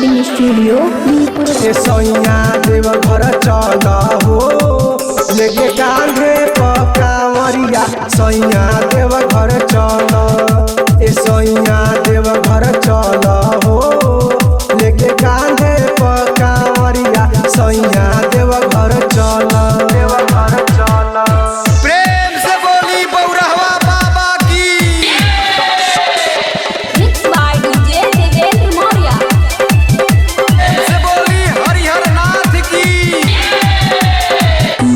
Recording studio सैया देव घर चल हो लेके कांधे पकावरिया सैया देव घर चल सैया देव घर चल हो लेके कांधे पकावरिया सैया देव घर चल प्रेम से बोली बौरहवा बाबा की। Mix by DJ Devendra Maurya. प्रेम से बोली हरिहर नाथ की।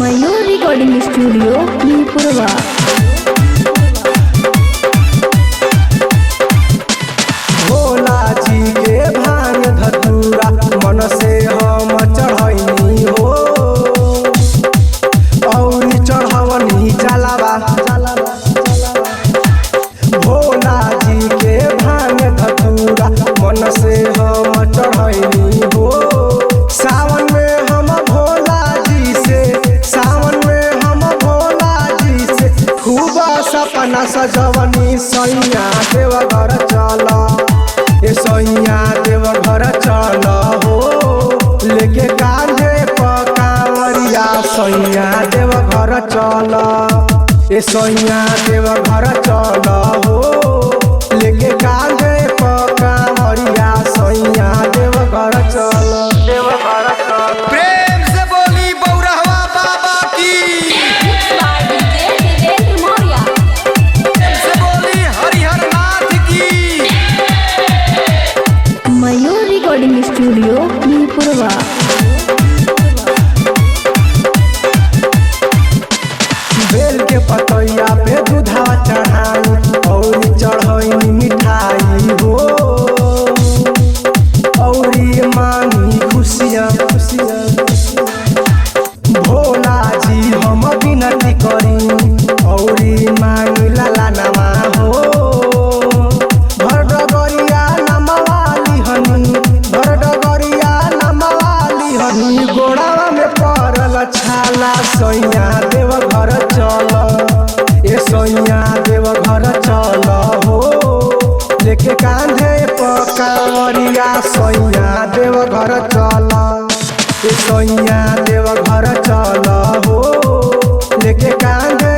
Mayur recording studio Nipurwa. भोला जी के भांग धतूरा मन से हम चढ़ैनी हो और चढ़वनी चलावा भोला जी के भांग धतूरा मन से हम चढ़ैनी हो सावन में हम भोला जी से खूब सपना सजवनी सैया देव घर चल सैया देव घर चल हो लेके कांधे पकावरिया सैया देव घर चल सैया देव घर चल हो लेके कांधे पकावरिया सैया देव घर चल प्रेम से बोली बौरहवा बाबा की। Mix by DJ Devendra Maurya. प्रेम से बोली हरिहर नाथ की। Mayur recording studio नीपुरवा। बेल के पतैया पे दूधावा चढ़ाई और चढ़ई मिठाई हो और मांगी खुशियाँ भोला जी हम विनती करी और मांगी लाला नमा हो भर डगरिया नमवाली हनी गोड़ावा में पड़ल छाला सैया देव घर चल सैया देव घर चल हो लेके कांधे पकावरिया सैया देव घर चल सैया देव घर चल हो लेके कांधे